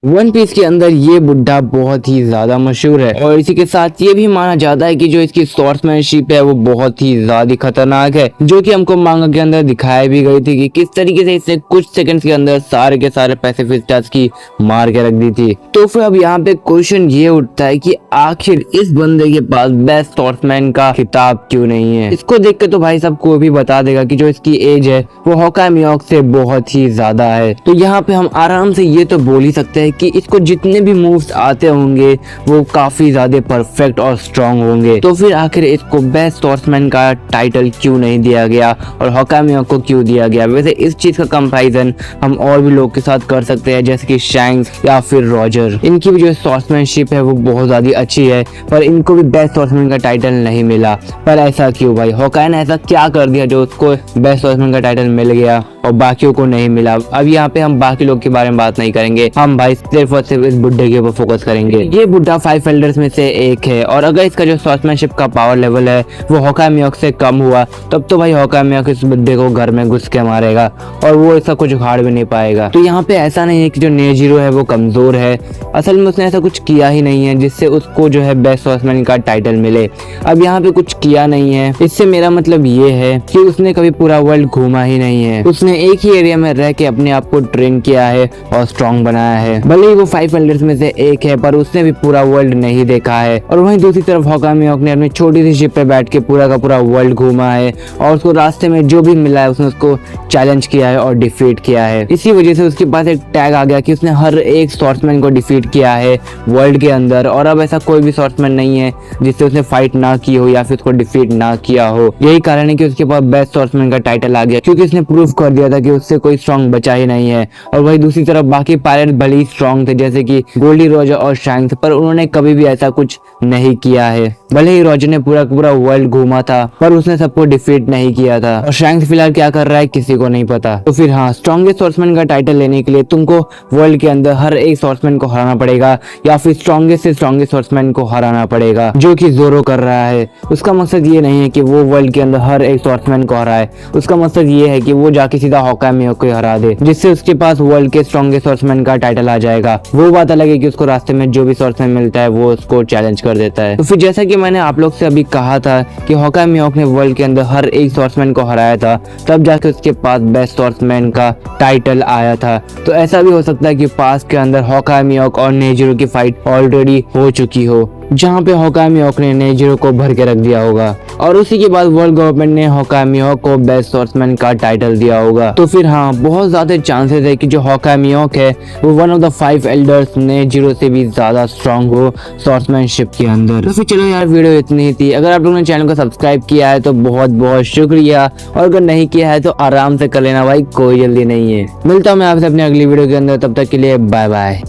One piece के अंदर ये बुड्ढा बहुत ही ज्यादा मशहूर है और इसी के साथ ये भी माना जाता है कि जो इसकी स्वॉर्ड्समैनशिप है वो बहुत ही ज्यादा खतरनाक है, जो कि हमको मांगा के अंदर दिखाई भी गई थी कि किस तरीके से इसने कुछ सेकंड्स के अंदर सारे के सारे पैसिफिस्टास की मार के रख दी थी। तो फिर अब यहाँ पे क्वेश्चन ये उठता है कि आखिर इस बंदे के पास बेस्ट स्वॉर्ड्समैन का खिताब क्यों नहीं है। इसको देख के तो भाई साहब को भी बता देगा कि जो इसकी एज है वो होकाई मियाओक से बहुत ही ज्यादा है। तो यहाँ पे हम आराम से ये तो बोल ही सकते हैं कि इसको जितने भी मूव्स आते होंगे वो काफी ज्यादा परफेक्ट और स्ट्रांग होंगे। तो फिर आखिर इसको बेस्ट स्वॉर्ड्समैन का टाइटल क्यों नहीं दिया गया और होकाई मियाओक को क्यों दिया गया। वैसे इस चीज का कंपैरिजन हम और भी लोग के साथ कर सकते हैं, जैसे कि शैंक्स या फिर रॉजर। इनकी भी जो स्वॉर्ड्समैनशिप है वो बहुत ज्यादा अच्छी है, पर इनको भी बेस्ट स्वॉर्ड्समैन का टाइटल नहीं मिला। पर ऐसा क्यों भाई, होकाई ने ऐसा क्या कर दिया जो उसको बेस्ट स्वॉर्ड्समैन का टाइटल मिल गया और बाकियों को नहीं मिला। अब यहाँ पे हम बाकी लोग के बारे में बात नहीं करेंगे, हम भाई सिर्फ और सिर्फ इस बुड्ढे के ऊपर फोकस करेंगे। ये बुड्ढा 5 एल्डर्स में से एक है और अगर इसका जो स्वॉर्ड्समैनशिप का पावर लेवल है वो होकाई मियाओक से कम हुआ तब तो भाई होकाई मियाओक इस बुड्ढे को घर में घुस के मारेगा और वो ऐसा कुछ उखाड़ भी नहीं पाएगा। तो यहाँ पे ऐसा नहीं है कि जो नेजीरो है वो कमजोर है, असल में उसने ऐसा कुछ किया ही नहीं है जिससे उसको जो है बेस्ट स्वॉर्ड्समैन का टाइटल मिले। अब यहाँ पे कुछ किया नहीं है, इससे मेरा मतलब ये है कि उसने कभी पूरा वर्ल्ड घूमा ही नहीं है। उसने एक ही एरिया में रह के अपने आप को ट्रेन किया है और स्ट्रॉन्ग बनाया है। भले ही वो 5 एल्डर्स में से एक है पर उसने भी पूरा वर्ल्ड नहीं देखा है। और वहीं दूसरी तरफ होकाई मियाओक ने अपनी छोटी सी शिप पे बैठ के पूरा का पूरा वर्ल्ड घूमा है और उसको रास्ते में जो भी मिला है उसने उसको चैलेंज किया है और डिफीट किया है। इसी वजह से उसके पास एक टैग आ गया कि उसने हर एक स्वॉर्ड्समैन को डिफीट किया है वर्ल्ड के अंदर। और अब ऐसा कोई भी स्वॉर्ड्समैन नहीं है जिससे उसने फाइट ना की हो या फिर उसको डिफीट ना किया हो। यही कारण है कि उसके पास बेस्ट स्वॉर्ड्समैन का टाइटल आ गया, क्योंकि उसने प्रूव कर दिया था कि उससे कोई स्ट्रॉन्ग बचा ही नहीं है। और वही दूसरी तरफ बाकी पायरेट भले ही स्ट्रॉन्ग थे जैसे कि गोल्डी रॉजर और शैंक्स, पर उन्होंने कभी भी ऐसा कुछ नहीं किया है। भले ही रॉजर ने पूरा पूरा वर्ल्ड घूमा था पर उसने सबको डिफीट नहीं किया था और शैंक्स फिलहाल क्या कर रहा है किसी को नहीं पता। तो फिर हाँ, स्ट्रॉन्गेस्ट स्वॉर्ड्समैन का टाइटल लेने के लिए तुमको वर्ल्ड के अंदर हर एक स्वॉर्ड्समैन को हराना पड़ेगा या फिर स्ट्रॉन्गेस्ट से स्ट्रॉन्गेस्ट स्वॉर्ड्समैन को हराना पड़ेगा, जो कि जोरो कर रहा है। उसका मकसद ये नहीं है कि वो वर्ल्ड के अंदर हर एक स्वॉर्ड्समैन को हराए, उसका मकसद ये है कि वो जाके सीधा होकाई मियाओक को हरा दे, जिससे उसके पास वर्ल्ड के स्ट्रॉन्गेस्ट स्वॉर्ड्समैन का टाइटल आ जाएगा। वो बात अलग है कि उसको रास्ते में जो भी स्वॉर्ड्समैन मिलता है वो उसको चैलेंज कर देता है। तो फिर जैसा कि मैंने आप लोग से अभी कहा था कि होकाई मियाओक ने वर्ल्ड के अंदर हर एक स्वॉर्ड्समैन को हराया था, तब जाके उसके पास बेस्ट स्वॉर्ड्समैन का टाइटल आया था। तो ऐसा भी हो सकता है कि पास के अंदर होकाई मियाओक और नेजिरो की फाइट ऑलरेडी हो चुकी हो, जहाँ पे होकाई मियाओक ने नेजिरो को भर के रख दिया होगा और उसी के बाद वर्ल्ड गवर्नमेंट ने होकाई मियाओक को बेस्ट स्वॉर्ड्समैन का टाइटल दिया होगा। तो फिर हाँ, बहुत ज्यादा चांसेस है कि जो होकाई मियाओक है वो वन ऑफ द 5 एल्डर्स नेजिरो से भी ज्यादा स्ट्रांग हो स्वॉर्ड्समैनशिप के अंदर। तो फिर चलो यार, वीडियो इतनी ही थी। अगर आप लोगों ने चैनल को सब्सक्राइब किया है तो बहुत बहुत शुक्रिया, और अगर नहीं किया है तो आराम से कर लेना भाई, कोई जल्दी नहीं है। मिलता हूँ मैं आपसे अपनी अगली वीडियो के अंदर, तब तक के लिए बाय बाय।